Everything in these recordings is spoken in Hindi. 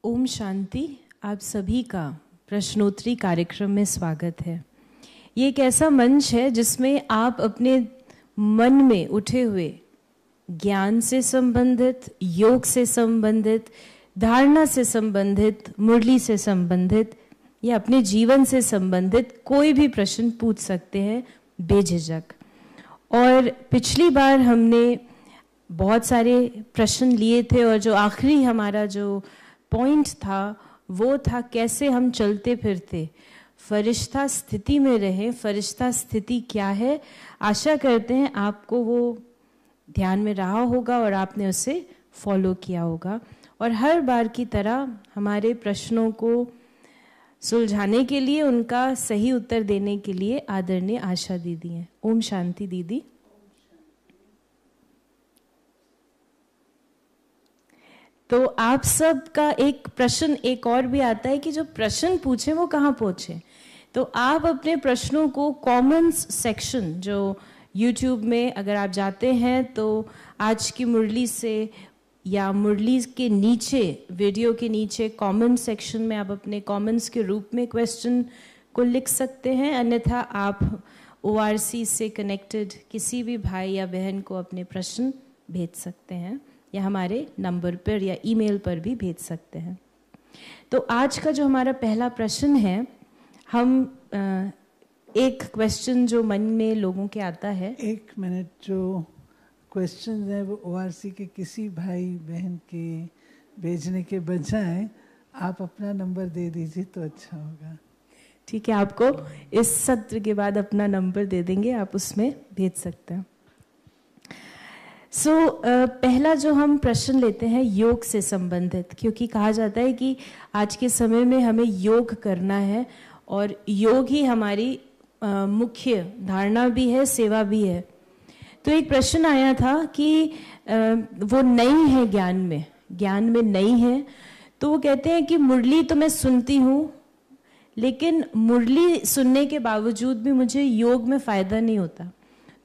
ओम शांति। आप सभी का प्रश्नोत्तरी कार्यक्रम में स्वागत है। ये एक ऐसा मंच है जिसमें आप अपने मन में उठे हुए ज्ञान से संबंधित, योग से संबंधित, धारणा से संबंधित, मुरली से संबंधित या अपने जीवन से संबंधित कोई भी प्रश्न पूछ सकते हैं बेझिझक। और पिछली बार हमने बहुत सारे प्रश्न लिए थे और जो आखिरी हमारा जो पॉइंट था वो था कैसे हम चलते फिरते फरिश्ता स्थिति में रहें। फरिश्ता स्थिति क्या है? आशा करते हैं आपको वो ध्यान में रहा होगा और आपने उसे फॉलो किया होगा। और हर बार की तरह हमारे प्रश्नों को सुलझाने के लिए, उनका सही उत्तर देने के लिए आदरणीय आशा दीदी हैं। ओम शांति दीदी। तो आप सब का एक प्रश्न एक और भी आता है कि जो प्रश्न पूछे वो कहाँ पहुँचे। तो आप अपने प्रश्नों को कमेंट्स सेक्शन जो YouTube में अगर आप जाते हैं तो आज की मुरली से या मुरली के नीचे, वीडियो के नीचे कमेंट सेक्शन में आप अपने कमेंट्स के रूप में क्वेश्चन को लिख सकते हैं। अन्यथा आप ORC से कनेक्टेड किसी भी भाई या बहन को अपने प्रश्न भेज सकते हैं या हमारे नंबर पर या ईमेल पर भी भेज सकते हैं। तो आज का जो हमारा पहला प्रश्न है, हम एक क्वेश्चन जो मन में लोगों के आता है। एक मिनट, जो क्वेश्चन है वो ORC के किसी भाई बहन के भेजने के बजाय आप अपना नंबर दे दीजिए तो अच्छा होगा। ठीक है, आपको इस सत्र के बाद अपना नंबर दे देंगे, आप उसमें भेज सकते हैं। पहला जो हम प्रश्न लेते हैं योग से संबंधित, क्योंकि कहा जाता है कि आज के समय में हमें योग करना है और योग ही हमारी मुख्य धारणा भी है, सेवा भी है। तो एक प्रश्न आया था कि वो नई है ज्ञान में नई है। तो वो कहते हैं कि मुरली तो मैं सुनती हूँ, लेकिन मुरली सुनने के बावजूद भी मुझे योग में फ़ायदा नहीं होता।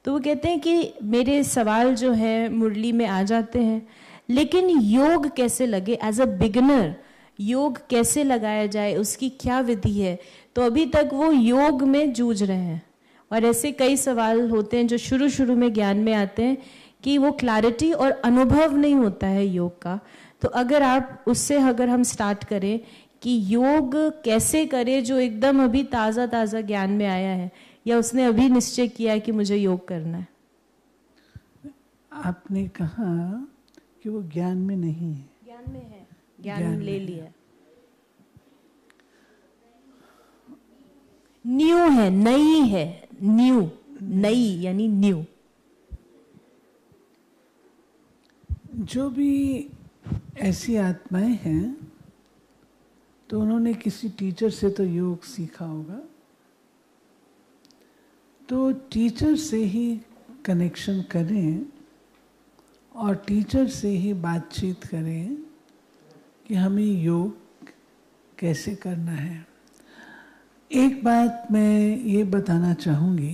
तो वो कहते हैं कि मेरे सवाल जो है मुरली में आ जाते हैं, लेकिन योग कैसे लगे एज अ बिगिनर, योग कैसे लगाया जाए, उसकी क्या विधि है। तो अभी तक वो योग में जूझ रहे हैं और ऐसे कई सवाल होते हैं जो शुरू में ज्ञान में आते हैं कि वो क्लैरिटी और अनुभव नहीं होता है योग का। तो अगर आप उससे अगर हम स्टार्ट करें कि योग कैसे करें जो एकदम अभी ताज़ा ज्ञान में आया है या उसने अभी निश्चय किया है कि मुझे योग करना है। आपने कहा कि वो ज्ञान में नहीं है। ज्ञान में है, ज्ञान ले लिया, न्यू है, नई है, न्यू, नई यानी न्यू। जो भी ऐसी आत्माएं हैं तो उन्होंने किसी टीचर से तो योग सीखा होगा, तो टीचर से ही कनेक्शन करें और टीचर से ही बातचीत करें कि हमें योग कैसे करना है। एक बात मैं ये बताना चाहूँगी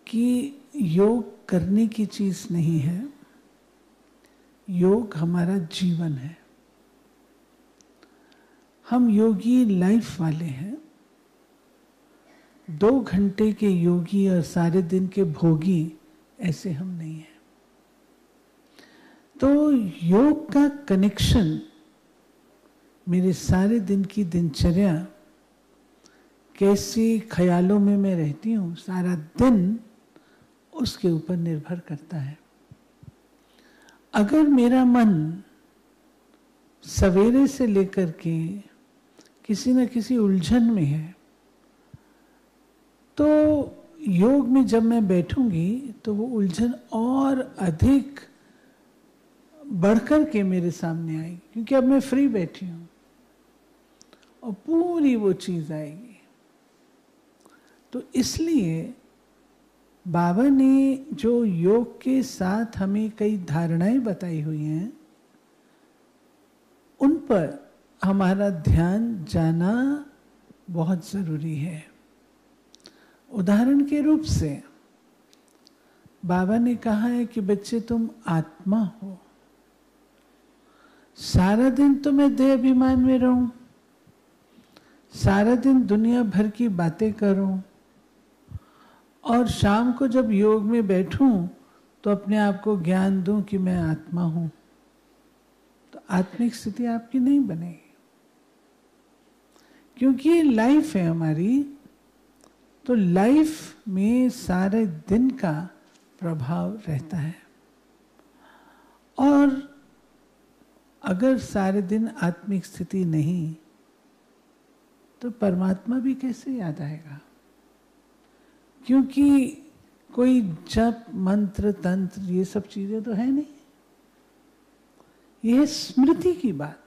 कि योग करने की चीज़ नहीं है, योग हमारा जीवन है। हम योगी लाइफ वाले हैं, 2 घंटे के योगी और सारे दिन के भोगी ऐसे हम नहीं हैं। तो योग का कनेक्शन मेरे सारे दिन की दिनचर्या, कैसी ख्यालों में मैं रहती हूँ सारा दिन, उसके ऊपर निर्भर करता है। अगर मेरा मन सवेरे से लेकर के किसी न किसी उलझन में है तो योग में जब मैं बैठूंगी तो वो उलझन और अधिक बढ़कर के मेरे सामने आएगी, क्योंकि अब मैं फ्री बैठी हूं और पूरी वो चीज आएगी। तो इसलिए बाबा ने जो योग के साथ हमें कई धारणाएं बताई हुई हैं, उन पर हमारा ध्यान जाना बहुत जरूरी है। उदाहरण के रूप से बाबा ने कहा है कि बच्चे तुम आत्मा हो, सारा दिन तो मैं देह अभिमान में रहूं, सारा दिन दुनिया भर की बातें करूं, और शाम को जब योग में बैठूं तो अपने आप को ज्ञान दूं कि मैं आत्मा हूं, तो आत्मिक स्थिति आपकी नहीं बनेगी। क्योंकि ये लाइफ है हमारी, तो लाइफ में सारे दिन का प्रभाव रहता है। और अगर सारे दिन आत्मिक स्थिति नहीं, तो परमात्मा भी कैसे याद आएगा? क्योंकि कोई जप मंत्र तंत्र ये सब चीजें तो है नहीं, ये है स्मृति की बात।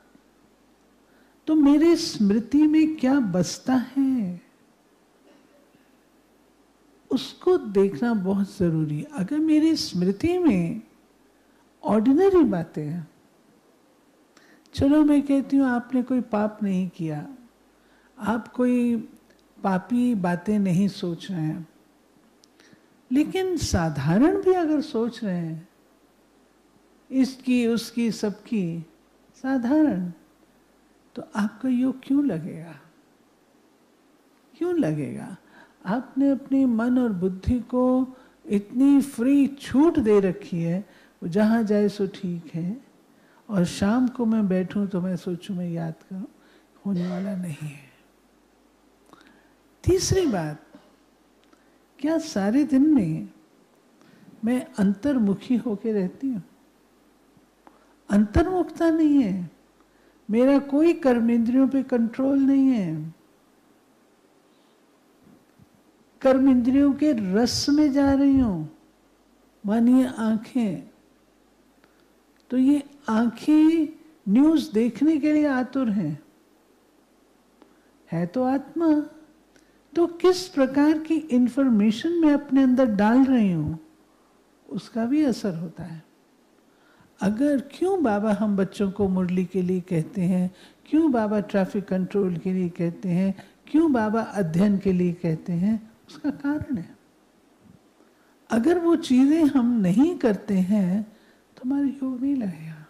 तो मेरे स्मृति में क्या बसता है उसको देखना बहुत जरूरी है। अगर मेरी स्मृति में ऑर्डिनरी बातें हैं, चलो मैं कहती हूं आपने कोई पाप नहीं किया, आप कोई पापी बातें नहीं सोच रहे हैं, लेकिन साधारण भी अगर सोच रहे हैं, इसकी उसकी सबकी साधारण, तो आपका योग क्यों लगेगा? क्यों लगेगा? आपने अपने मन और बुद्धि को इतनी फ्री छूट दे रखी है, वो जहां जाए सो ठीक है, और शाम को मैं बैठूं तो मैं सोचूं मैं याद करूं, होने वाला नहीं है। तीसरी बात, क्या सारे दिन में मैं अंतर्मुखी होके रहती हूं? अंतर्मुखता नहीं है, मेरा कोई कर्मेंद्रियों पे कंट्रोल नहीं है, कर्म इंद्रियों के रस में जा रही हूं। मानिए आंखें, तो ये आंखें न्यूज देखने के लिए आतुर हैं, है तो आत्मा, तो किस प्रकार की इंफॉर्मेशन मैं अपने अंदर डाल रही हूं उसका भी असर होता है। अगर क्यों बाबा हम बच्चों को मुरली के लिए कहते हैं, क्यों बाबा ट्रैफिक कंट्रोल के लिए कहते हैं, क्यों बाबा अध्ययन के लिए कहते हैं, उसका कारण है। अगर वो चीजें हम नहीं करते हैं तो हमारा योग नहीं लगेगा,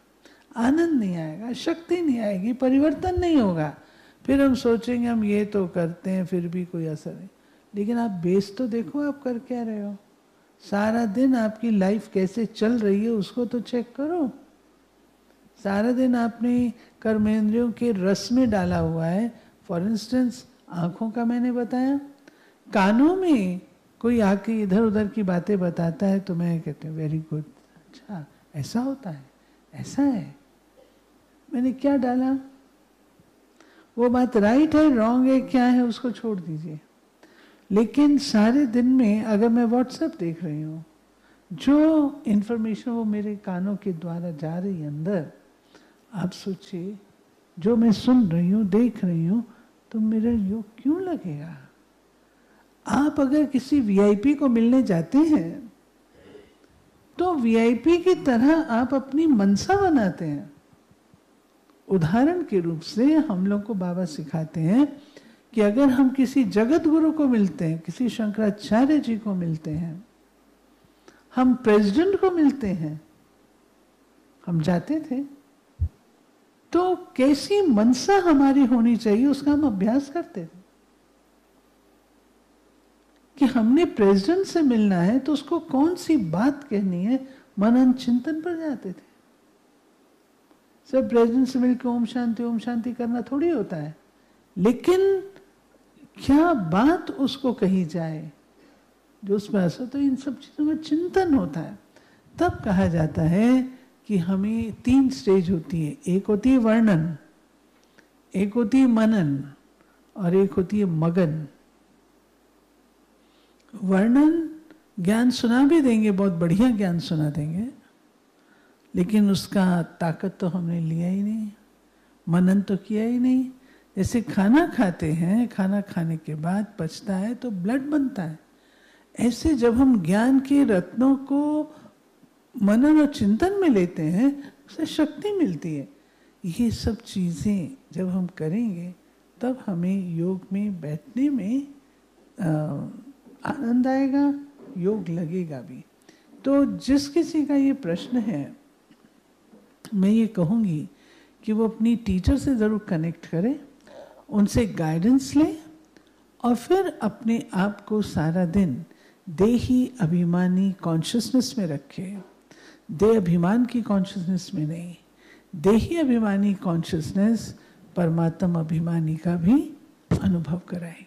आनंद नहीं आएगा, शक्ति नहीं आएगी, परिवर्तन नहीं होगा। फिर हम सोचेंगे हम ये तो करते हैं फिर भी कोई असर नहीं। लेकिन आप बेस तो देखो आप कर क्या रहे हो, सारा दिन आपकी लाइफ कैसे चल रही है उसको तो चेक करो। सारा दिन आपने कर्मेंद्रियों के रस में डाला हुआ है। फॉर इंस्टेंस आंखों का मैंने बताया, कानों में कोई आके इधर उधर की बातें बताता है तो मैं कहती हूँ वेरी गुड, अच्छा ऐसा होता है, ऐसा है, मैंने क्या डाला, वो बात राइट है रॉन्ग है क्या है उसको छोड़ दीजिए। लेकिन सारे दिन में अगर मैं व्हाट्सएप देख रही हूँ, जो इंफॉर्मेशन वो मेरे कानों के द्वारा जा रही है अंदर, आप सोचिए जो मैं सुन रही हूँ देख रही हूँ, तो मेरा योग क्यों लगेगा? आप अगर किसी वीआईपी को मिलने जाते हैं तो वीआईपी की तरह आप अपनी मनसा बनाते हैं। उदाहरण के रूप से हम लोग को बाबा सिखाते हैं कि अगर हम किसी जगत गुरु को मिलते हैं, किसी शंकराचार्य जी को मिलते हैं, हम प्रेसिडेंट को मिलते हैं, हम जाते थे, तो कैसी मनसा हमारी होनी चाहिए उसका हम अभ्यास करते थे कि हमने प्रेसिडेंट से मिलना है तो उसको कौन सी बात कहनी है, मनन चिंतन पर जाते थे। सब प्रेसिडेंट से मिलकर ओम शांति करना थोड़ी होता है, लेकिन क्या बात उसको कही जाए जो उसमें असर, तो इन सब चीजों में चिंतन होता है। तब कहा जाता है कि हमें 3 स्टेज होती है, एक होती है वर्णन, एक होती है मनन और एक होती है मगन। वर्णन ज्ञान सुना भी देंगे, बहुत बढ़िया ज्ञान सुना देंगे, लेकिन उसका ताकत तो हमने लिया ही नहीं, मनन तो किया ही नहीं। जैसे खाना खाते हैं, खाना खाने के बाद पचता है तो ब्लड बनता है, ऐसे जब हम ज्ञान के रत्नों को मनन और चिंतन में लेते हैं उससे शक्ति मिलती है। ये सब चीजें जब हम करेंगे तब हमें योग में बैठने में आनंद आएगा, योग लगेगा भी। तो जिस किसी का ये प्रश्न है, मैं ये कहूँगी कि वो अपनी टीचर से ज़रूर कनेक्ट करे, उनसे गाइडेंस ले और फिर अपने आप को सारा दिन देही अभिमानी कॉन्शियसनेस में रखे। देह अभिमान की कॉन्शियसनेस में नहीं, देही अभिमानी कॉन्शियसनेस परमात्मा अभिमानी का भी अनुभव कराएगी।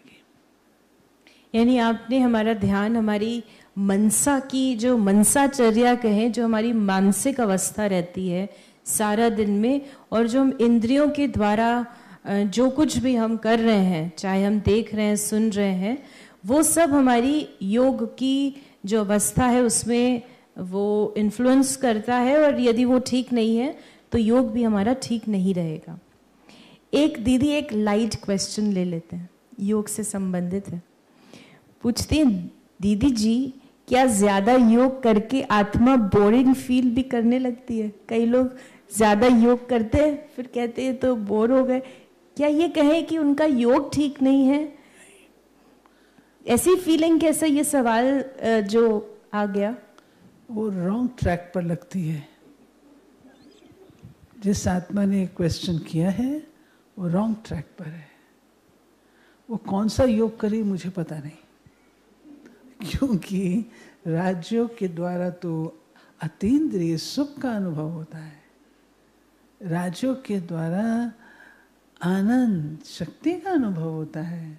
यानी आपने हमारा ध्यान हमारी मनसा की, जो मनसाचर्या कहें, जो हमारी मानसिक अवस्था रहती है सारा दिन में, और जो हम इंद्रियों के द्वारा जो कुछ भी हम कर रहे हैं, चाहे हम देख रहे हैं, सुन रहे हैं, वो सब हमारी योग की जो अवस्था है उसमें वो इन्फ्लुएंस करता है, और यदि वो ठीक नहीं है तो योग भी हमारा ठीक नहीं रहेगा। एक दीदी एक लाइट क्वेश्चन ले लेते हैं, योग से संबंधित है। पूछती हैं, दीदी जी क्या ज्यादा योग करके आत्मा बोरिंग फील भी करने लगती है? कई लोग ज्यादा योग करते हैं फिर कहते हैं तो बोर हो गए, क्या ये कहें कि उनका योग ठीक नहीं है? ऐसी फीलिंग कैसे, ये सवाल जो आ गया, वो रॉन्ग ट्रैक पर लगती है। जिस आत्मा ने क्वेश्चन किया है वो रॉन्ग ट्रैक पर है। वो कौन सा योग करे मुझे पता नहीं, क्योंकि राजयोग के द्वारा तो अतीन्द्रिय सुख का अनुभव होता है, राजयोग के द्वारा आनंद शक्ति का अनुभव होता है,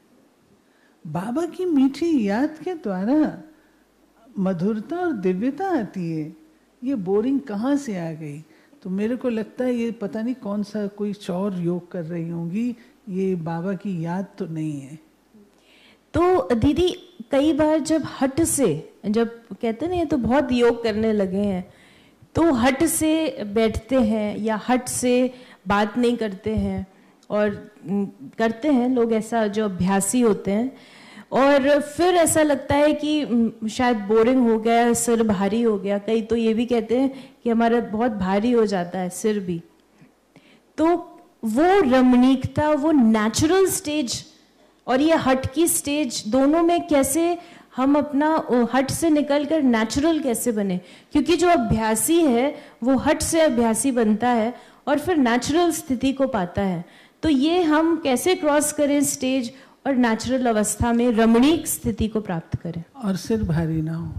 बाबा की मीठी याद के द्वारा मधुरता और दिव्यता आती है। ये बोरिंग कहाँ से आ गई? तो मेरे को लगता है ये पता नहीं कौन सा कोई चौर योग कर रही होंगी, ये बाबा की याद तो नहीं है। तो दीदी कई बार जब हट से, जब कहते नहीं तो बहुत योग करने लगे हैं, तो हट से बैठते हैं या हट से बात नहीं करते हैं, और करते हैं लोग ऐसा जो अभ्यासी होते हैं, और फिर ऐसा लगता है कि शायद बोरिंग हो गया, सिर भारी हो गया। कई तो ये भी कहते हैं कि हमारा बहुत भारी हो जाता है सिर भी। तो वो रमणीकता, वो नेचुरल स्टेज और ये हट की स्टेज, दोनों में कैसे हम अपना हट से निकलकर नेचुरल कैसे बने? क्योंकि जो अभ्यासी है वो हट से अभ्यासी बनता है और फिर नेचुरल स्थिति को पाता है। तो ये हम कैसे क्रॉस करें स्टेज और नेचुरल अवस्था में रमणीक स्थिति को प्राप्त करें और सिर भारी ना हो?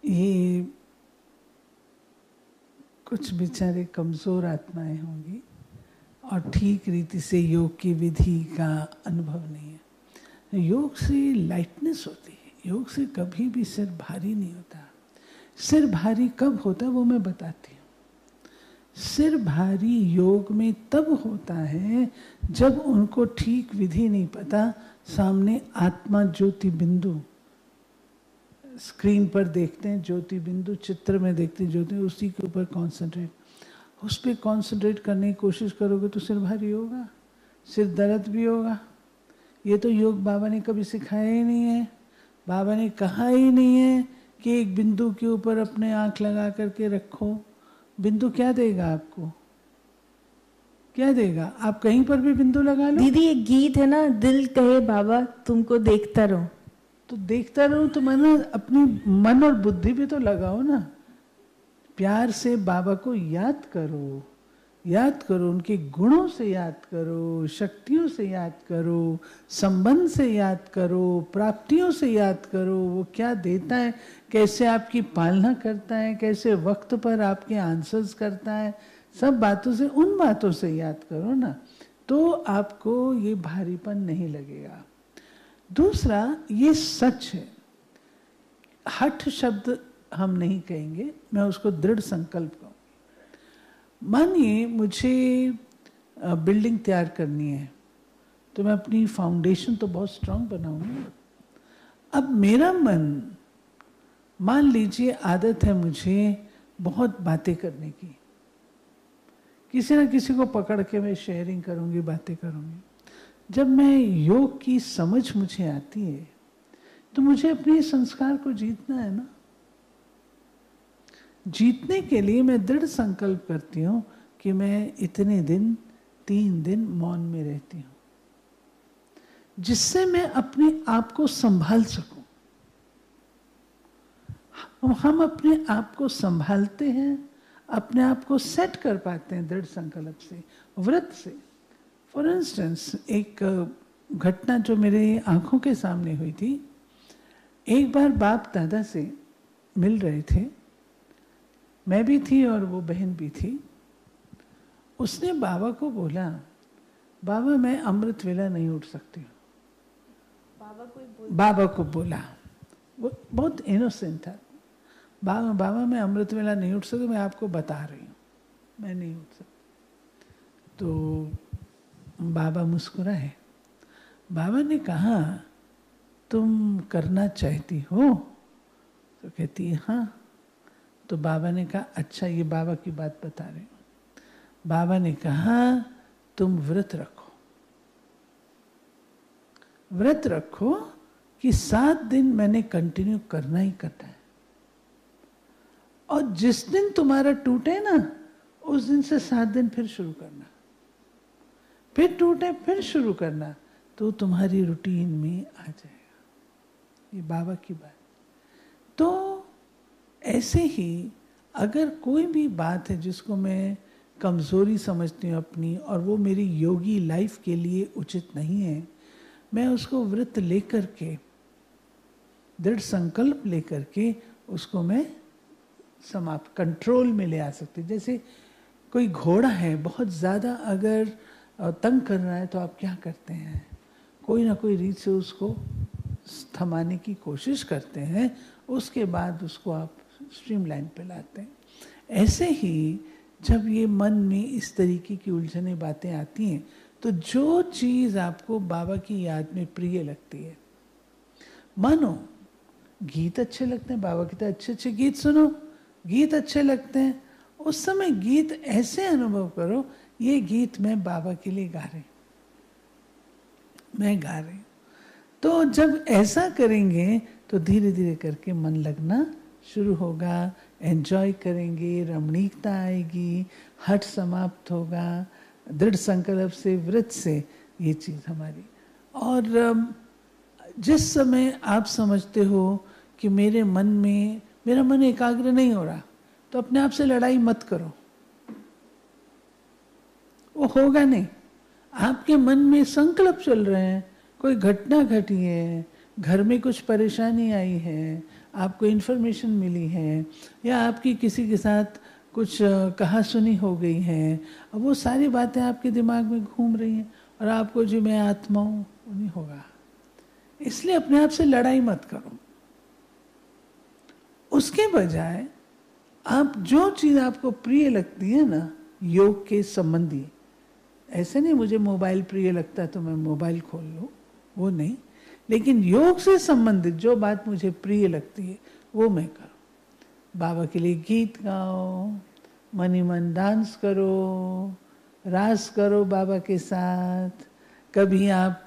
ये कुछ बेचारे कमजोर आत्माएं होंगी और ठीक रीति से योग की विधि का अनुभव नहीं है। योग से लाइटनेस होती है, योग से कभी भी सिर भारी नहीं होता। सिर भारी कब होता है वो मैं बताती हूँ। सिर भारी योग में तब होता है जब उनको ठीक विधि नहीं पता, सामने आत्मा ज्योति बिंदु स्क्रीन पर देखते हैं, ज्योति बिंदु चित्र में देखते हैं ज्योति, उसी के ऊपर कॉन्सेंट्रेट, उस पर कॉन्सेंट्रेट करने की कोशिश करोगे तो सिर भारी होगा, सिर दर्द भी होगा। ये तो योग बाबा ने कभी सिखाया ही नहीं है। बाबा ने कहा ही नहीं है कि एक बिंदु के ऊपर अपने आंख लगा करके रखो। बिंदु क्या देगा आपको? क्या देगा? आप कहीं पर भी बिंदु लगा लो। दीदी एक गीत है ना, दिल कहे बाबा तुमको देखता रहो। तो देखता रहो तो मन, अपनी मन और बुद्धि भी तो लगाओ ना। प्यार से बाबा को याद करो, याद करो, उनके गुणों से याद करो, शक्तियों से याद करो, संबंध से याद करो, प्राप्तियों से याद करो। वो क्या देता है, कैसे आपकी पालना करता है, कैसे वक्त पर आपके आंसर्स करता है, सब बातों से, उन बातों से याद करो ना, तो आपको ये भारीपन नहीं लगेगा। दूसरा, ये सच है, हठ शब्द हम नहीं कहेंगे, मैं उसको दृढ़ संकल्प कहूँगी। मानिए मुझे बिल्डिंग तैयार करनी है तो मैं अपनी फाउंडेशन तो बहुत स्ट्रांग बनाऊंगी। अब मेरा मन, मान लीजिए आदत है मुझे बहुत बातें करने की, किसी ना किसी को पकड़ के मैं शेयरिंग करूंगी, बातें करूंगी। जब मैं योग की समझ मुझे आती है तो मुझे अपने संस्कार को जीतना है ना। जीतने के लिए मैं दृढ़ संकल्प करती हूँ कि मैं इतने दिन, 3 दिन मौन में रहती हूँ, जिससे मैं अपने आप को संभाल सकूं। हम अपने आप को संभालते हैं, अपने आप को सेट कर पाते हैं दृढ़ संकल्प से, व्रत से। फॉर इंस्टेंस, एक घटना जो मेरे आंखों के सामने हुई थी, एक बार बाप दादा से मिल रहे थे, मैं भी थी और वो बहन भी थी। उसने बाबा को बोला, बाबा मैं अमृत वेला नहीं उठ सकती हूँ। बाबा को बोला, वो बहुत इनोसेंट था। बाबा मैं अमृत वेला नहीं उठ सकती, मैं आपको बता रही हूँ, मैं नहीं उठ सकती। तो बाबा मुस्कुराए। बाबा ने कहा, तुम करना चाहती हो? तो कहती है हाँ। तो बाबा ने कहा, अच्छा, ये बाबा की बात बता रही हूँ। बाबा ने कहा, तुम व्रत रखो, व्रत रखो कि 7 दिन मैंने कंटिन्यू करना ही करना है, और जिस दिन तुम्हारा टूटे ना, उस दिन से 7 दिन फिर शुरू करना, फिर टूटे फिर शुरू करना, तो तुम्हारी रूटीन में आ जाएगा। ये बाबा की बात। तो ऐसे ही अगर कोई भी बात है जिसको मैं कमज़ोरी समझती हूँ अपनी, और वो मेरी योगी लाइफ के लिए उचित नहीं है, मैं उसको व्रत लेकर के, दृढ़ संकल्प लेकर के उसको मैं समाप्त, कंट्रोल में ले आ सकती। जैसे कोई घोड़ा है, बहुत ज़्यादा अगर तंग कर रहा है तो आप क्या करते हैं? कोई ना कोई रीत से उसको थमाने की कोशिश करते हैं, उसके बाद उसको आप स्ट्रीमलाइन पे लाते हैं। ऐसे ही जब ये मन में इस तरीके की उलझने बातें आती हैं, तो जो चीज़ आपको बाबा की याद में प्रिय लगती है, मानो गीत अच्छे लगते हैं, बाबा के तो अच्छे अच्छे गीत सुनो, गीत अच्छे लगते हैं, उस समय गीत ऐसे अनुभव करो, ये गीत मैं बाबा के लिए गा रही, मैं गा रही। तो जब ऐसा करेंगे तो धीरे धीरे करके मन लगना शुरू होगा, एंजॉय करेंगे, रमणीकता आएगी, हट समाप्त होगा, दृढ़ संकल्प से, व्रत से, ये चीज़ हमारी। और जिस समय आप समझते हो कि मेरा मन एकाग्र नहीं हो रहा, तो अपने आप से लड़ाई मत करो, वो होगा नहीं। आपके मन में संकल्प चल रहे हैं, कोई घटना घटी है, घर में कुछ परेशानी आई है, आपको इन्फॉर्मेशन मिली है, या आपकी किसी के साथ कुछ कहा सुनी हो गई है, अब वो सारी बातें आपके दिमाग में घूम रही हैं, और आपको जो मैं आत्मा हूँ वो नहीं होगा। इसलिए अपने आप से लड़ाई मत करो। उसके बजाय आप जो चीज़ आपको प्रिय लगती है ना, योग के संबंधी, ऐसे नहीं मुझे मोबाइल प्रिय लगता है तो मैं मोबाइल खोल लूँ, वो नहीं, लेकिन योग से संबंधित जो बात मुझे प्रिय लगती है वो मैं करूँ। बाबा के लिए गीत गाओ, मन ही मन डांस करो, रास करो बाबा के साथ। कभी आप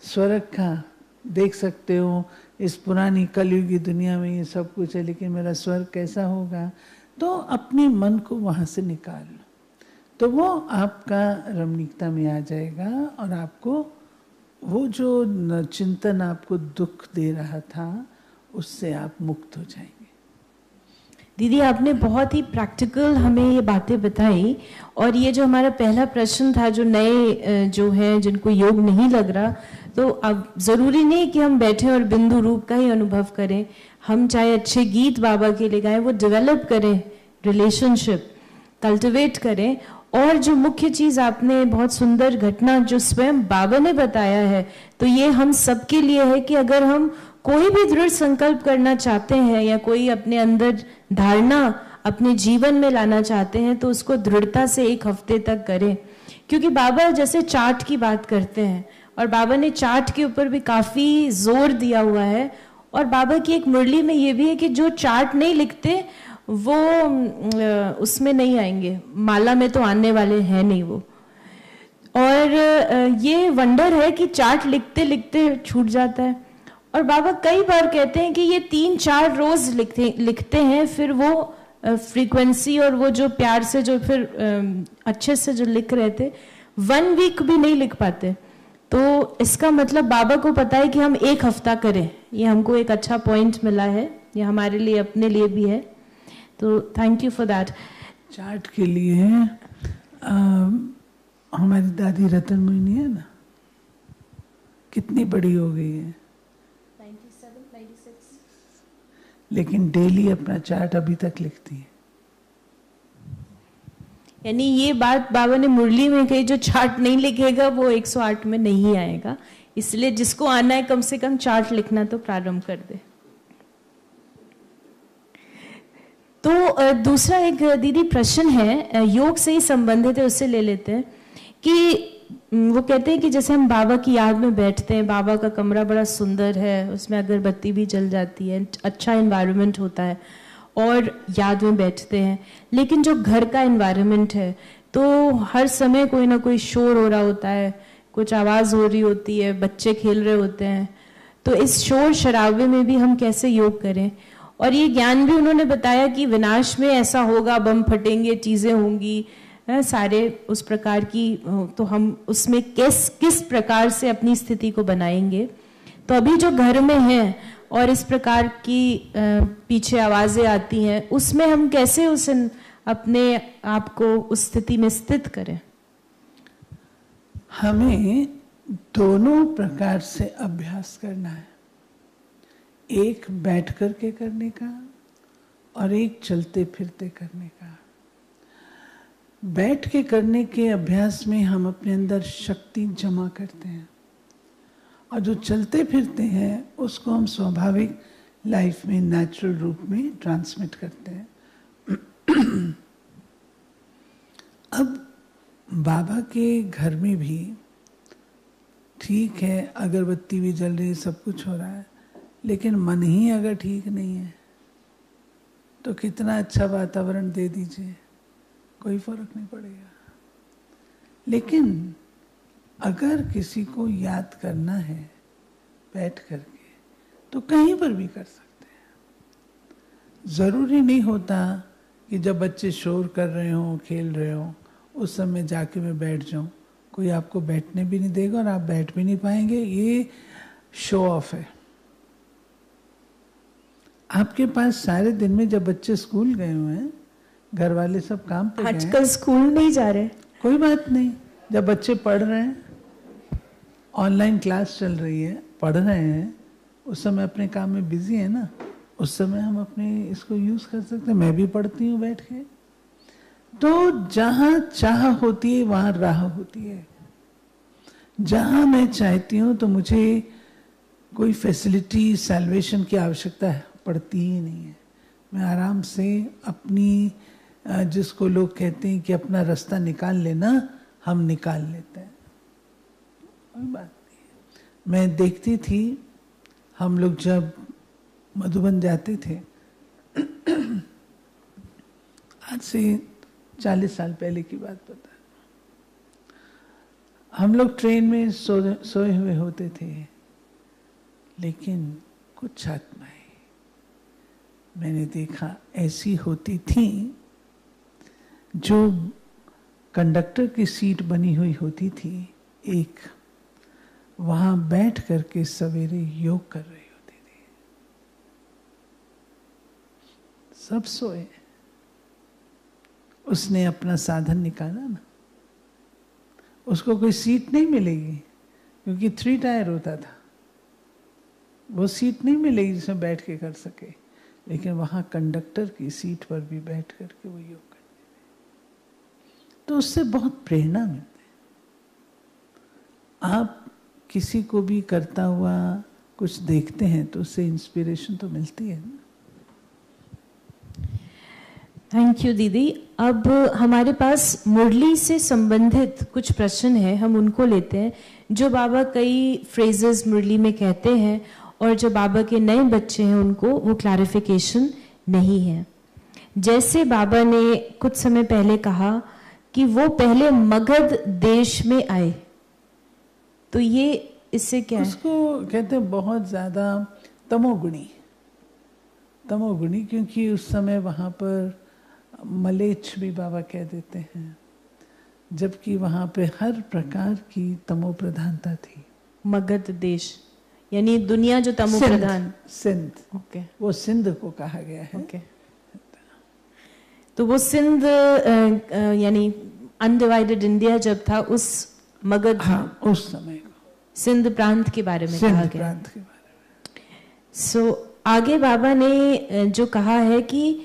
स्वरखा देख सकते हो, इस पुरानी कलयुगी दुनिया में ये सब कुछ है, लेकिन मेरा स्वर कैसा होगा, तो अपने मन को वहाँ से निकाल लो, तो वो आपका रमणीकता में आ जाएगा, और आपको वो जो चिंतन आपको दुख दे रहा था उससे आप मुक्त हो जाएंगे। दीदी, आपने बहुत ही प्रैक्टिकल हमें ये बातें बताई, और ये जो हमारा पहला प्रश्न था, जो नए जो हैं जिनको योग नहीं लग रहा, तो अब ज़रूरी नहीं कि हम बैठे और बिंदु रूप का ही अनुभव करें, हम चाहे अच्छे गीत बाबा के लिए गाएं, वो डेवलप करें, रिलेशनशिप कल्टिवेट करें। और जो मुख्य चीज आपने बहुत सुंदर घटना जो स्वयं बाबा ने बताया है, तो ये हम सबके लिए है कि अगर हम कोई भी दृढ़ संकल्प करना चाहते हैं या कोई अपने अंदर धारणा अपने जीवन में लाना चाहते हैं, तो उसको दृढ़ता से 1 हफ्ते तक करें। क्योंकि बाबा जैसे चार्ट की बात करते हैं, और बाबा ने चार्ट के ऊपर भी काफी जोर दिया हुआ है, और बाबा की एक मुरली में ये भी है कि जो चार्ट नहीं लिखते वो उसमें नहीं आएंगे, माला में तो आने वाले हैं नहीं वो। और ये वंडर है कि चार्ट लिखते लिखते छूट जाता है, और बाबा कई बार कहते हैं कि ये 3-4 रोज लिखते हैं, फिर वो फ्रीक्वेंसी और वो जो प्यार से जो फिर अच्छे से जो लिख रहे थे 1 वीक भी नहीं लिख पाते। तो इसका मतलब बाबा को पता है कि हम 1 हफ्ता करें, ये हमको एक अच्छा पॉइंट मिला है। ये हमारे लिए, अपने लिए भी है, तो thank you for that. Chart के लिए हमारी दादी रतन मोहिनी है ना, कितनी बड़ी हो गई है, 97, 96, लेकिन डेली अपना चार्ट अभी तक लिखती है। यानी ये बात बाबा ने मुरली में कही, जो चार्ट नहीं लिखेगा वो 108 में नहीं आएगा, इसलिए जिसको आना है कम से कम चार्ट लिखना तो प्रारंभ कर दे। तो दूसरा एक दीदी प्रश्न है, योग से ही संबंधित है, उससे ले लेते हैं कि वो कहते हैं कि जैसे हम बाबा की याद में बैठते हैं, बाबा का कमरा बड़ा सुंदर है, उसमें अगरबत्ती भी जल जाती है, अच्छा एनवायरनमेंट होता है और याद में बैठते हैं, लेकिन जो घर का एनवायरनमेंट है तो हर समय कोई ना कोई शोर हो रहा होता है, कुछ आवाज़ हो रही होती है, बच्चे खेल रहे होते हैं, तो इस शोर शराबे में भी हम कैसे योग करें? और ये ज्ञान भी उन्होंने बताया कि विनाश में ऐसा होगा, बम फटेंगे, चीज़ें होंगी, सारे उस प्रकार की, तो हम उसमें किस प्रकार से अपनी स्थिति को बनाएंगे? तो अभी जो घर में है और इस प्रकार की पीछे आवाज़ें आती हैं, उसमें हम कैसे अपने आप को उस स्थिति में स्थित करें? हमें दोनों प्रकार से अभ्यास करना है, एक बैठ करके करने का और एक चलते फिरते करने का। बैठ के करने के अभ्यास में हम अपने अंदर शक्ति जमा करते हैं, और जो चलते फिरते हैं उसको हम स्वाभाविक लाइफ में नेचुरल रूप में ट्रांसमिट करते हैं। अब बाबा के घर में भी ठीक है, अगरबत्ती भी जल रही है, सब कुछ हो रहा है, लेकिन मन ही अगर ठीक नहीं है तो कितना अच्छा वातावरण दे दीजिए, कोई फर्क नहीं पड़ेगा। लेकिन अगर किसी को याद करना है बैठ करके, तो कहीं पर भी कर सकते हैं। जरूरी नहीं होता कि जब बच्चे शोर कर रहे हो, खेल रहे हो, उस समय जाके मैं बैठ जाऊं। कोई आपको बैठने भी नहीं देगा और आप बैठ भी नहीं पाएंगे, ये शो ऑफ है। आपके पास सारे दिन में, जब बच्चे स्कूल गए हुए हैं, घर वाले सब काम पे गए, आजकल स्कूल नहीं जा रहे, कोई बात नहीं, जब बच्चे पढ़ रहे हैं, ऑनलाइन क्लास चल रही है, पढ़ रहे हैं, उस समय अपने काम में बिजी है ना, उस समय हम अपने इसको यूज कर सकते हैं। मैं भी पढ़ती हूँ बैठ के। तो जहां चाह होती है वहां राह होती है। जहां मैं चाहती हूँ तो मुझे कोई फैसिलिटी, सैल्वेशन की आवश्यकता पड़ती ही नहीं है। मैं आराम से अपनी, जिसको लोग कहते हैं कि अपना रास्ता निकाल लेना, हम निकाल लेते हैं, कोई बात नहीं है। मैं देखती थी, हम लोग जब मधुबन जाते थे, आज से 40 साल पहले की बात बता, हम लोग ट्रेन में सोए हुए होते थे, लेकिन कुछ आत्माएं मैंने देखा ऐसी होती थी जो कंडक्टर की सीट बनी हुई होती थी, एक वहां बैठ करके सवेरे योग कर रही होती थी। सब सोए, उसने अपना साधन निकाला ना, उसको कोई सीट नहीं मिलेगी क्योंकि 3 टायर होता था, वो सीट नहीं मिलेगी जिसमें बैठ के कर सके, लेकिन वहां कंडक्टर की सीट पर भी बैठ करके वो योग करते थे। तो उससे बहुत प्रेरणा मिलती है। आप किसी को भी करता हुआ कुछ देखते हैं तो उससे इंस्पिरेशन तो मिलती है ना। थैंक यू दीदी। अब हमारे पास मुरली से संबंधित कुछ प्रश्न हैं, हम उनको लेते हैं। जो बाबा कई फ्रेजेस मुरली में कहते हैं और जो बाबा के नए बच्चे हैं उनको वो क्लैरिफिकेशन नहीं है। जैसे बाबा ने कुछ समय पहले कहा कि वो पहले मगध देश में आए, तो ये इससे क्या है? उसको कहते हैं बहुत ज्यादा तमोगुणी, क्योंकि उस समय वहां पर मलेच्छ भी बाबा कह देते हैं, जबकि वहां पे हर प्रकार की तमो प्रधानता थी। मगध देश यानी दुनिया जो तमो प्रधान, सिंध, ओके, वो सिंध को कहा गया है। ओके। तो वो सिंध यानी अनडिवाइडेड इंडिया जब था उस मगध, हाँ, उस समय को सिंध प्रांत के बारे में कहा गया। प्रांत के बारे में। सो आगे बाबा ने जो कहा है कि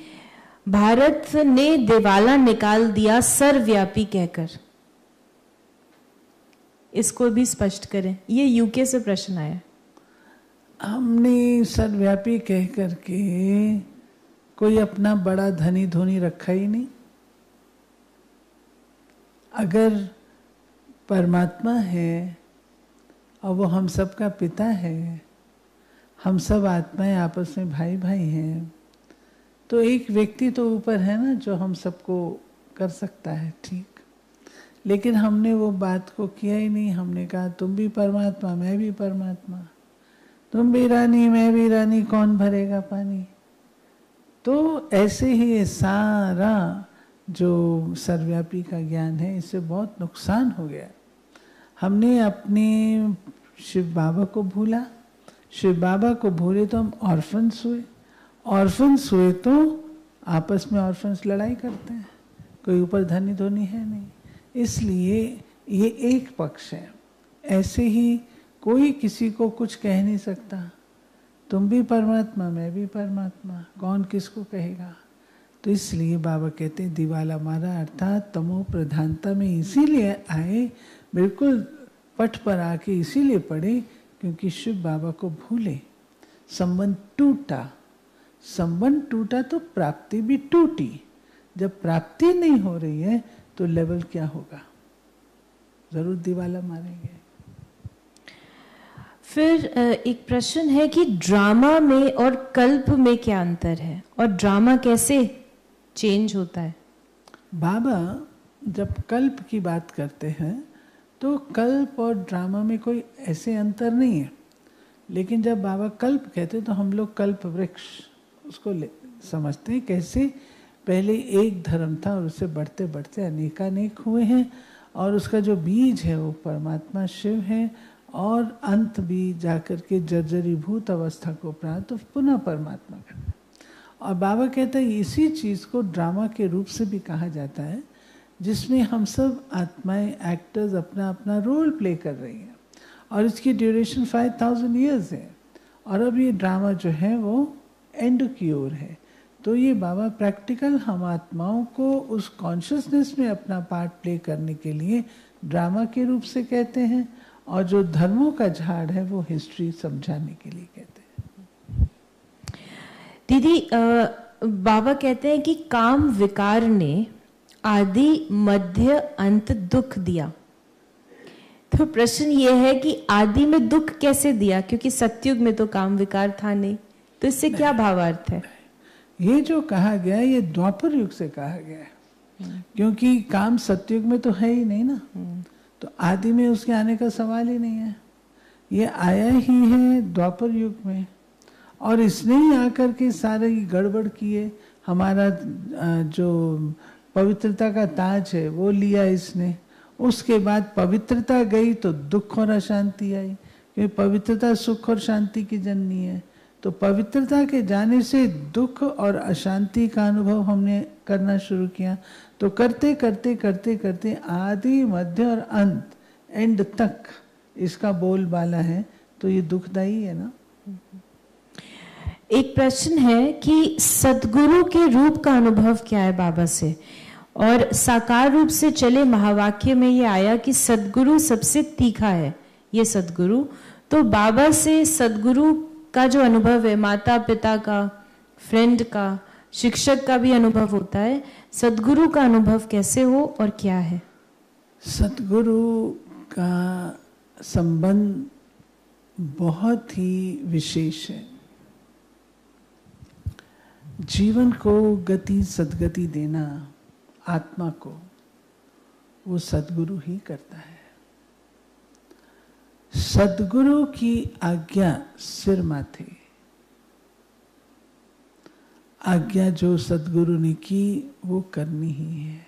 भारत ने दिवाला निकाल दिया सर्वव्यापी कहकर, इसको भी स्पष्ट करें। ये यूके से प्रश्न आया। हमने सर्वव्यापी कह करके कोई अपना बड़ा धनी धोनी रखा ही नहीं। अगर परमात्मा है और वो हम सब का पिता है, हम सब आत्माएं आपस में भाई भाई हैं, तो एक व्यक्ति तो ऊपर है ना जो हम सबको कर सकता है, ठीक। लेकिन हमने वो बात को किया ही नहीं। हमने कहा तुम भी परमात्मा, मैं भी परमात्मा, तुम भी रानी, मैं भी रानी, कौन भरेगा पानी। तो ऐसे ही ये सारा जो सर्वव्यापी का ज्ञान है, इससे बहुत नुकसान हो गया। हमने अपने शिव बाबा को भूला। शिव बाबा को भूले तो हम ऑर्फन्स हुए। ऑर्फन्स हुए तो आपस में ऑर्फन्स लड़ाई करते हैं, कोई ऊपर धनी धोनी है नहीं। इसलिए ये एक पक्ष है। ऐसे ही कोई किसी को कुछ कह नहीं सकता, तुम भी परमात्मा, मैं भी परमात्मा, कौन किसको कहेगा। तो इसलिए बाबा कहते हैं दिवाला मारा, अर्थात तमो प्रधानता में इसीलिए आए, बिल्कुल पट पर आके इसीलिए पड़े क्योंकि शिव बाबा को भूले। संबंध टूटा, संबंध टूटा तो प्राप्ति भी टूटी। जब प्राप्ति नहीं हो रही है तो लेवल क्या होगा, जरूर दिवाला मारेंगे। फिर एक प्रश्न है कि ड्रामा में और कल्प में क्या अंतर है और ड्रामा कैसे चेंज होता है। बाबा जब कल्प की बात करते हैं तो कल्प और ड्रामा में कोई ऐसे अंतर नहीं है। लेकिन जब बाबा कल्प कहते हैं तो हम लोग कल्प वृक्ष उसको समझते हैं। कैसे पहले एक धर्म था और उससे बढ़ते बढ़ते अनेकानेक हुए हैं, और उसका जो बीज है वो परमात्मा शिव है, और अंत भी जाकर के जर्जरीभूत अवस्था को प्राप्त तो पुनः परमात्मा का। और बाबा कहते हैं इसी चीज़ को ड्रामा के रूप से भी कहा जाता है, जिसमें हम सब आत्माएं एक्टर्स अपना अपना रोल प्ले कर रही हैं, और इसकी ड्यूरेशन 5000 ईयर्स है। और अब ये ड्रामा जो है वो एंड की ओर है। तो ये बाबा प्रैक्टिकल हम आत्माओं को उस कॉन्शियसनेस में अपना पार्ट प्ले करने के लिए ड्रामा के रूप से कहते हैं, और जो धर्मों का झाड़ है वो हिस्ट्री समझाने के लिए कहते हैं। दीदी बाबा कहते हैं कि काम विकार ने आदि मध्य अंत दुख दिया। तो प्रश्न ये है कि आदि में दुख कैसे दिया, क्योंकि सतयुग में तो काम विकार था नहीं। तो इससे क्या भावार्थ है। ये जो कहा गया ये द्वापर युग से कहा गया है, क्योंकि काम सतयुग में तो है ही नहीं ना। तो आदि में उसके आने का सवाल ही नहीं है। ये आया ही है द्वापर युग में, और इसने ही आकर के सारे गड़बड़ किए। हमारा जो पवित्रता का ताज है वो लिया इसने। उसके बाद पवित्रता गई तो दुख और अशांति आई, क्योंकि पवित्रता सुख और शांति की जननी है। तो पवित्रता के जाने से दुख और अशांति का अनुभव हमने करना शुरू किया। तो करते करते करते करते आदि मध्य और अंत एंड तक इसका बोलबाला है, तो ये दुखदाई है ना। एक प्रश्न है कि सद्गुरु के रूप का अनुभव क्या है बाबा से, और साकार रूप से चले महावाक्य में ये आया कि सद्गुरु सबसे तीखा है। ये सद्गुरु तो बाबा से सद्गुरु का जो अनुभव है, माता पिता का, फ्रेंड का, शिक्षक का भी अनुभव होता है। सद्गुरु का अनुभव कैसे हो और क्या है। सद्गुरु का संबंध बहुत ही विशेष है। जीवन को गति सद्गति देना आत्मा को वो सद्गुरु ही करता है। सद्गुरु की आज्ञा सिर माथे। आज्ञा जो सद्गुरु ने की वो करनी ही है।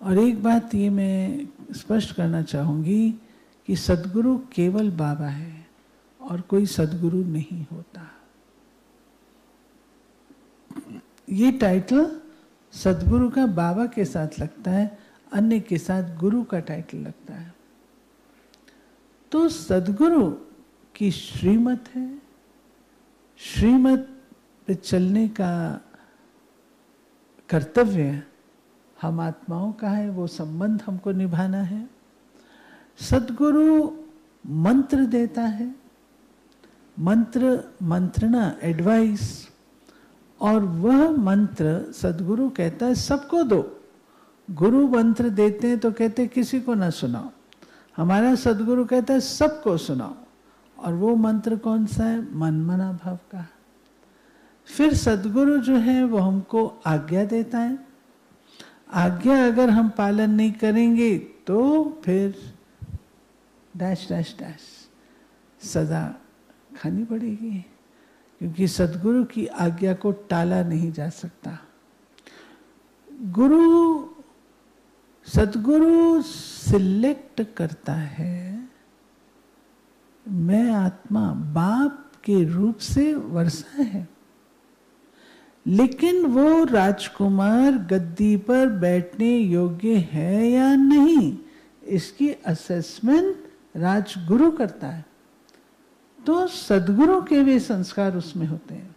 और एक बात ये मैं स्पष्ट करना चाहूँगी कि सद्गुरु केवल बाबा है और कोई सदगुरु नहीं होता। ये टाइटल सदगुरु का बाबा के साथ लगता है, अन्य के साथ गुरु का टाइटल लगता है। तो सदगुरु की श्रीमत है, श्रीमत पे चलने का कर्तव्य हम आत्माओं का है, वो संबंध हमको निभाना है। सदगुरु मंत्र देता है, मंत्रणा, एडवाइस, और वह मंत्र सदगुरु कहता है सबको दो। गुरु मंत्र देते हैं तो कहते हैं किसी को ना सुनाओ, हमारा सदगुरु कहता है सबको सुनाओ। और वो मंत्र कौन सा है? मनमना भाव का। फिर सदगुरु जो है वो हमको आज्ञा देता है, आज्ञा अगर हम पालन नहीं करेंगे तो फिर डैश डैश डैश सजा खानी पड़ेगी, क्योंकि सदगुरु की आज्ञा को टाला नहीं जा सकता। सदगुरु सिलेक्ट करता है, मैं आत्मा बाप के रूप से वर्षा है, लेकिन वो राजकुमार गद्दी पर बैठने योग्य है या नहीं, इसकी असेसमेंट राजगुरु करता है। तो सदगुरु के वे संस्कार उसमें होते हैं।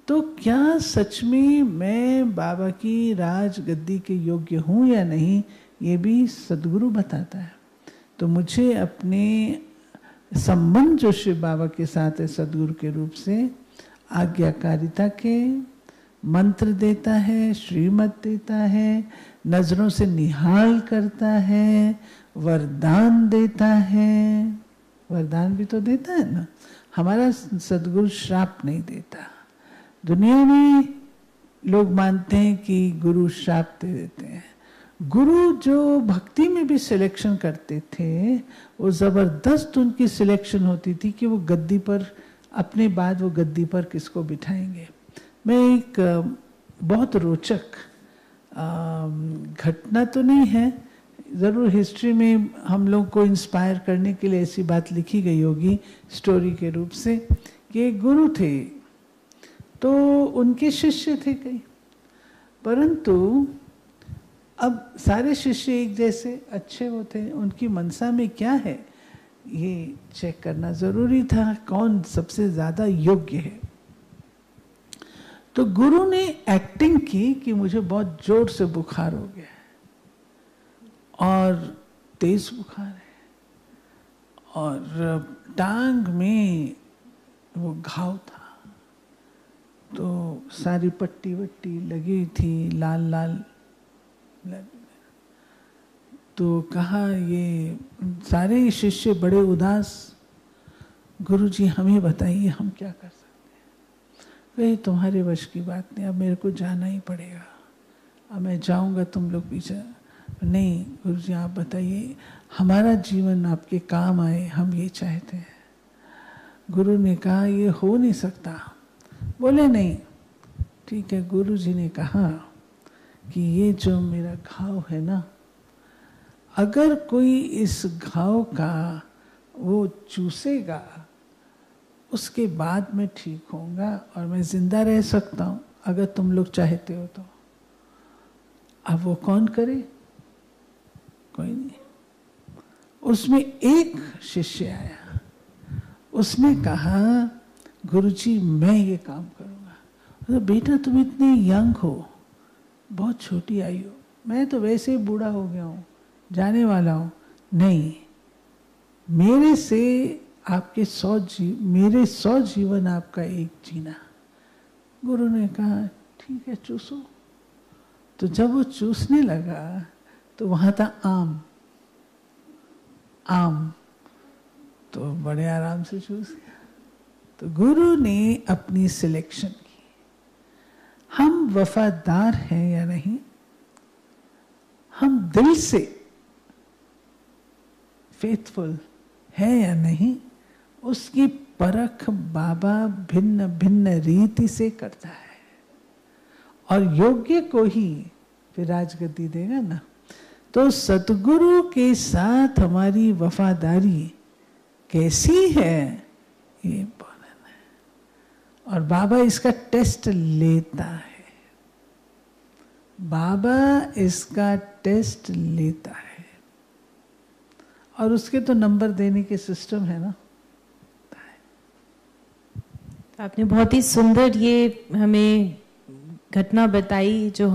तो क्या सच में मैं बाबा की राज गद्दी के योग्य हूं या नहीं, ये भी सदगुरु बताता है। तो मुझे अपने संबंध जो शिव बाबा के साथ है सदगुरु के रूप से, आज्ञाकारिता के, मंत्र देता है, श्रीमत देता है, नजरों से निहाल करता है, वरदान देता है। वरदान भी तो देता है ना, हमारा सदगुरु श्राप नहीं देता। दुनिया में लोग मानते हैं कि गुरु श्राप दे देते हैं। गुरु जो भक्ति में भी सिलेक्शन करते थे, वो जबरदस्त उनकी सिलेक्शन होती थी कि वो गद्दी पर, अपने बाद वो गद्दी पर किसको बिठाएंगे। मैं एक बहुत रोचक घटना तो नहीं है, ज़रूर हिस्ट्री में हम लोग को इंस्पायर करने के लिए ऐसी बात लिखी गई होगी स्टोरी के रूप से, कि एक गुरु थे तो उनके शिष्य थे कई, परंतु अब सारे शिष्य एक जैसे अच्छे होते, उनकी मनसा में क्या है ये चेक करना जरूरी था, कौन सबसे ज्यादा योग्य है। तो गुरु ने एक्टिंग की कि मुझे बहुत जोर से बुखार हो गया है और तेज बुखार है और टांग में वो घाव था, तो सारी पट्टी वट्टी लगी थी, लाल लाल। तो कहा, ये सारे शिष्य बड़े उदास, गुरुजी हमें बताइए हम क्या कर सकते हैं। कहे तुम्हारे वश की बात नहीं, अब मेरे को जाना ही पड़ेगा, अब मैं जाऊंगा तुम लोग पीछे नहीं। गुरुजी आप बताइए, हमारा जीवन आपके काम आए, हम ये चाहते हैं। गुरु ने कहा ये हो नहीं सकता। बोले नहीं, ठीक है। गुरुजी ने कहा कि ये जो मेरा घाव है ना, अगर कोई इस घाव का वो चूसेगा, उसके बाद मैं ठीक होऊंगा और मैं जिंदा रह सकता हूं, अगर तुम लोग चाहते हो तो। अब वो कौन करे? कोई नहीं। उसमें एक शिष्य आया, उसने कहा गुरुजी मैं ये काम करूंगा। तो बेटा तुम इतने यंग हो, बहुत छोटी आयु, मैं तो वैसे ही बूढ़ा हो गया हूँ, जाने वाला हूँ। नहीं, मेरे से आपके 100 जीवन आपका एक जीना। गुरु ने कहा ठीक है चूसो। तो जब वो चूसने लगा तो वहां था आम, तो बड़े आराम से चूस गया। तो गुरु ने अपनी सिलेक्शन की। हम वफादार हैं या नहीं, हम दिल से फेथफुल है या नहीं, उसकी परख बाबा भिन्न भिन्न रीति से करता है और योग्य को ही फिर राजगद्दी देगा ना। तो सतगुरु के साथ हमारी वफादारी कैसी है, ये इम्पोर्टेंट है। और बाबा इसका टेस्ट लेता है, बाबा इसका टेस्ट लेता है, और उसके तो नंबर देने के सिस्टम है ना। आपने बहुत ही सुंदर ये हमें घटना बताई जो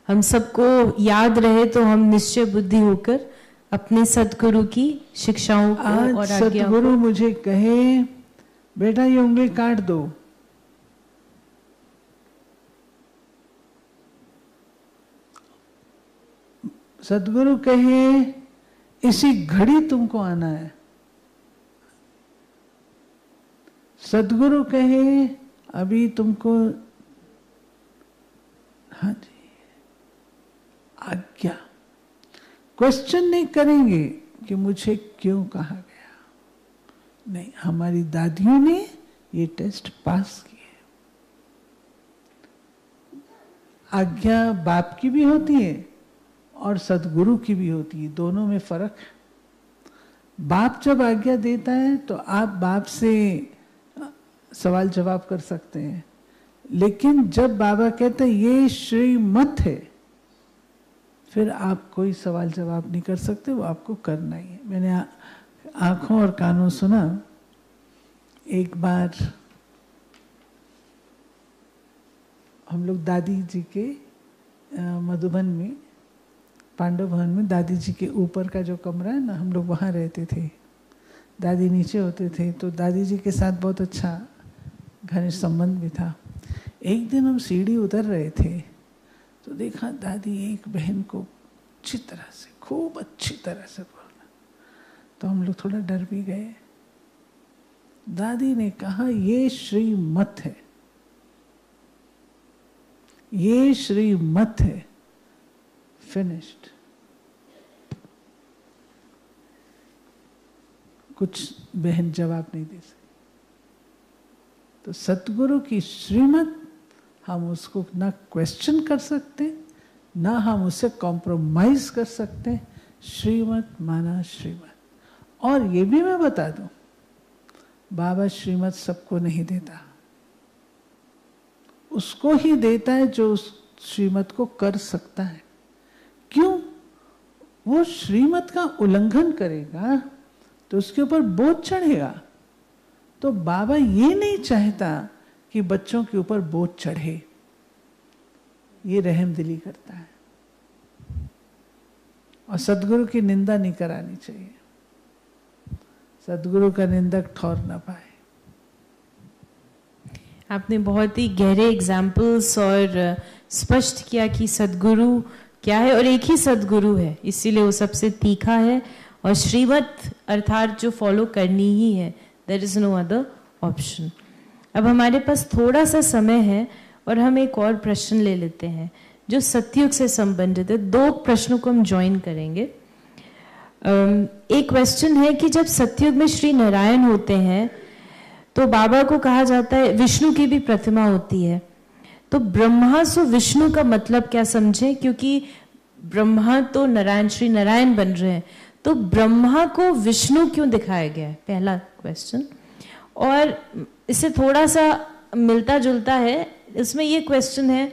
हम सबको याद रहे, तो हम निश्चय बुद्धि होकर अपने सदगुरु की शिक्षाओं को और आज्ञा सदगुरु मुझे कहे बेटा ये उंगली काट दो, सदगुरु कहे इसी घड़ी तुमको आना है, सदगुरु कहे अभी तुमको, हाँ जी, आज्ञा। क्वेश्चन नहीं करेंगे कि मुझे क्यों कहा गया, नहीं, हमारी दादियों ने ये टेस्ट पास किए। आज्ञा बाप की भी होती है और सदगुरु की भी होती है, दोनों में फर्क है। बाप जब आज्ञा देता है तो आप बाप से सवाल जवाब कर सकते हैं, लेकिन जब बाबा कहते हैं ये श्रीमत है, फिर आप कोई सवाल जवाब नहीं कर सकते, वो आपको करना ही है। मैंने आंखों और कानों सुना, एक बार हम लोग दादी जी के मधुबन में पांडव भवन में दादी जी के ऊपर का जो कमरा है ना, हम लोग वहाँ रहते थे, दादी नीचे होते थे, तो दादी जी के साथ बहुत अच्छा घनिष्ठ संबंध भी था। एक दिन हम सीढ़ी उतर रहे थे तो देखा दादी एक बहन को अच्छी तरह से, खूब अच्छी तरह से बोलना, तो हम लोग थोड़ा डर भी गए। दादी ने कहा ये श्रीमत है, ये श्रीमत है, फिनिश्ड। कुछ बहन जवाब नहीं दे सकती। तो सतगुरु की श्रीमत हम उसको ना क्वेश्चन कर सकते, ना हम उससे कॉम्प्रोमाइज कर सकते। श्रीमत माना श्रीमत। और ये भी मैं बता दूं, बाबा श्रीमत सबको नहीं देता, उसको ही देता है जो उस श्रीमत को कर सकता है। क्यों? वो श्रीमत का उल्लंघन करेगा तो उसके ऊपर बोझ चढ़ेगा। तो बाबा ये नहीं चाहता कि बच्चों के ऊपर बोझ चढ़े, ये रहमदिली करता है। और सदगुरु की निंदा नहीं करानी चाहिए, सदगुरु का निंदक ठौर ना पाए। आपने बहुत ही गहरे एग्जाम्पल्स और स्पष्ट किया कि सदगुरु क्या है, और एक ही सदगुरु है, इसीलिए वो सबसे तीखा है, और श्रीमत अर्थात जो फॉलो करनी ही है, there is no other option. अब हमारे पास थोड़ा सा समय है और हम एक और प्रश्न ले लेते हैं जो सतयुग से संबंधित है। दो प्रश्नों को हम ज्वाइन करेंगे। एक क्वेश्चन है कि जब सतयुग में श्री नारायण होते हैं तो बाबा को कहा जाता है विष्णु की भी प्रतिमा होती है, तो ब्रह्मा सो विष्णु का मतलब क्या समझे? क्योंकि ब्रह्मा तो नारायण, श्री नारायण बन रहे हैं, तो ब्रह्मा को विष्णु क्यों दिखाया गया है? पहला क्वेश्चन। और इससे थोड़ा सा मिलता जुलता है, इसमें ये क्वेश्चन है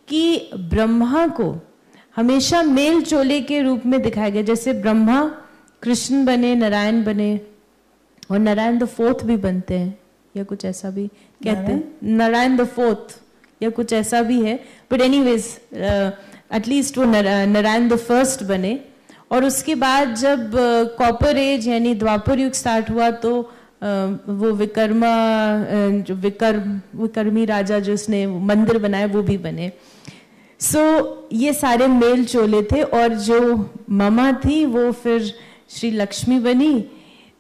कि ब्रह्मा को हमेशा मेल चोले के रूप में दिखाया गया, जैसे ब्रह्मा कृष्ण बने, नारायण बने, और नारायण द फोर्थ भी बनते हैं, या कुछ ऐसा भी कहते हैं, नारायण द फोर्थ या कुछ ऐसा भी है, बट एनीवेज एटलीस्ट वो नारायण द फर्स्ट बने। और उसके बाद जब कॉपर एज यानी द्वापर युग स्टार्ट हुआ तो वो विकर्मा जो विकर्मी राजा जिसने मंदिर बनाया वो भी बने। सो ये सारे मेल चोले थे, और जो ममा थी वो फिर श्री लक्ष्मी बनी।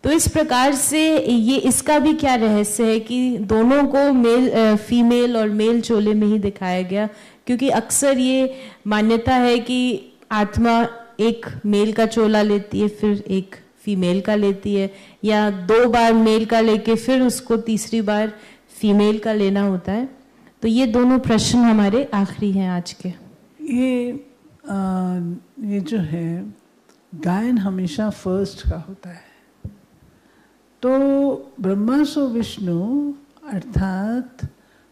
तो इस प्रकार से ये इसका भी क्या रहस्य है कि दोनों को मेल फीमेल और मेल चोले में ही दिखाया गया? क्योंकि अक्सर ये मान्यता है कि आत्मा एक मेल का चोला लेती है, फिर एक फीमेल का लेती है, या 2 बार मेल का लेके फिर उसको तीसरी बार फीमेल का लेना होता है। तो ये दोनों प्रश्न हमारे आखिरी हैं आज के। ये जो है गायन हमेशा फर्स्ट का होता है, तो ब्रह्मा सो विष्णु अर्थात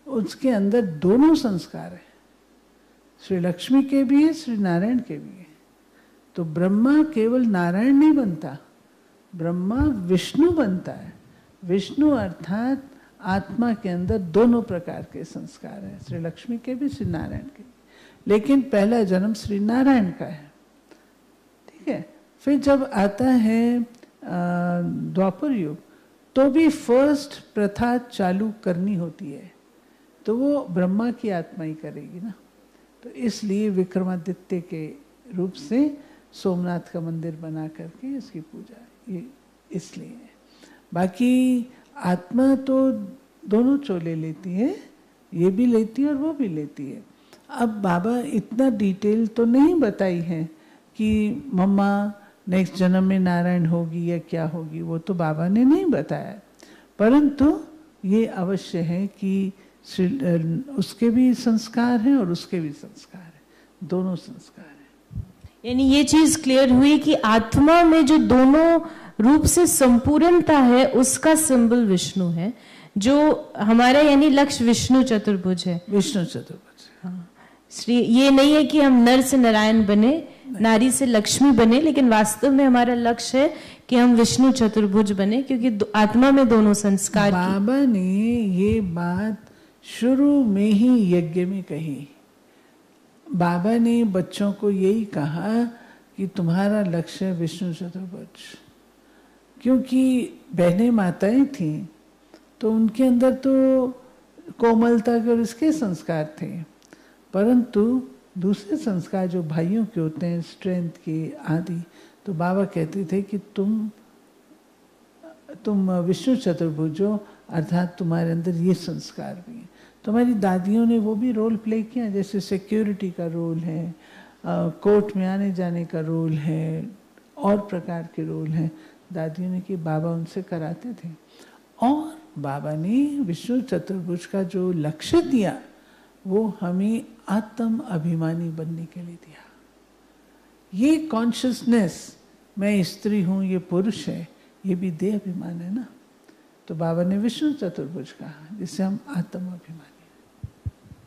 उसके अंदर दोनों संस्कार है, श्री लक्ष्मी के भी है, श्री नारायण के भी है। तो ब्रह्मा केवल नारायण नहीं बनता, ब्रह्मा विष्णु बनता है। विष्णु अर्थात आत्मा के अंदर दोनों प्रकार के संस्कार हैं, श्री लक्ष्मी के भी, श्री नारायण के भी। लेकिन पहला जन्म श्री नारायण का है, ठीक है। फिर जब आता है द्वापर युग, तो भी फर्स्ट प्रथा चालू करनी होती है, तो वो ब्रह्मा की आत्मा ही करेगी ना। तो इसलिए विक्रमादित्य के रूप से सोमनाथ का मंदिर बना करके इसकी पूजा ये इसलिए है। बाकी आत्मा तो दोनों चोले लेती है, ये भी लेती है और वो भी लेती है। अब बाबा इतना डिटेल तो नहीं बताई है कि मम्मा नेक्स्ट जन्म में नारायण होगी या क्या होगी, वो तो बाबा ने नहीं बताया, परंतु ये अवश्य है कि उसके भी संस्कार हैं और उसके भी संस्कार हैं, दोनों संस्कार हैं। यानी ये चीज क्लियर हुई कि आत्मा में जो दोनों रूप से संपूर्णता है उसका सिंबल विष्णु है, जो हमारा यानी लक्ष्य विष्णु चतुर्भुज है। विष्णु चतुर्भुज, हाँ। श्री ये नहीं है कि हम नर से नारायण बने, नारी से लक्ष्मी बने, लेकिन वास्तव में हमारा लक्ष्य है कि हम विष्णु चतुर्भुज बने, क्योंकि आत्मा में दोनों संस्कार। बाबा ने ये बात शुरू में ही यज्ञ में कही। बाबा ने बच्चों को यही कहा कि तुम्हारा लक्ष्य है विष्णु चतुर्भुज, क्योंकि बहनें माताएं थीं तो उनके अंदर तो कोमलता के और इसके संस्कार थे, परंतु दूसरे संस्कार जो भाइयों के होते हैं, स्ट्रेंथ के आदि, तो बाबा कहते थे कि तुम विष्णु चतुर्भुज हो, अर्थात तुम्हारे अंदर ये संस्कार भी हैं। तो हमारी दादियों ने वो भी रोल प्ले किया, जैसे सिक्योरिटी का रोल है, कोर्ट में आने जाने का रोल है, और प्रकार के रोल हैं दादियों ने कि बाबा उनसे कराते थे। और बाबा ने विष्णु चतुर्भुज का जो लक्ष्य दिया वो हमें आत्म अभिमानी बनने के लिए दिया। ये कॉन्शियसनेस, मैं स्त्री हूँ, ये पुरुष है, ये भी देह अभिमान है ना। तो बाबा ने विष्णु चतुर्भुज कहा, जिससे हम आत्म अभिमानी।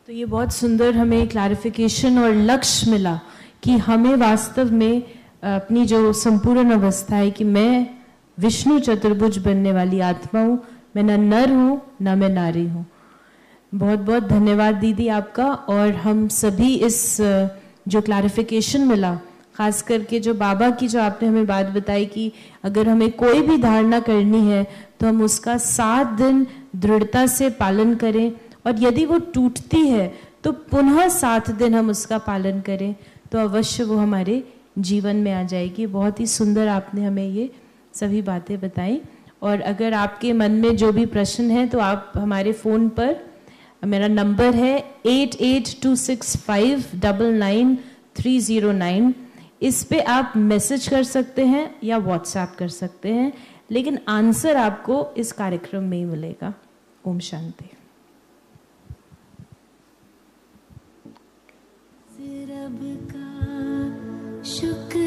तो ये बहुत सुंदर हमें क्लैरिफिकेशन और लक्ष्य मिला कि हमें वास्तव में अपनी जो संपूर्ण अवस्था है कि मैं विष्णु चतुर्भुज बनने वाली आत्मा हूँ, मैं न नर हूँ न मैं नारी हूँ। बहुत बहुत धन्यवाद दीदी आपका। और हम सभी इस जो क्लैरिफिकेशन मिला, खास करके जो बाबा की जो आपने हमें बात बताई कि अगर हमें कोई भी धारणा करनी है तो हम उसका 7 दिन दृढ़ता से पालन करें, और यदि वो टूटती है तो पुनः 7 दिन हम उसका पालन करें, तो अवश्य वो हमारे जीवन में आ जाएगी। बहुत ही सुंदर आपने हमें ये सभी बातें बताई। और अगर आपके मन में जो भी प्रश्न है तो आप हमारे फ़ोन पर, मेरा नंबर है 8826599309, इस पे आप मैसेज कर सकते हैं या व्हाट्सएप कर सकते हैं, लेकिन आंसर आपको इस कार्यक्रम में ही मिलेगा। ओम शांति। रब का शुक्र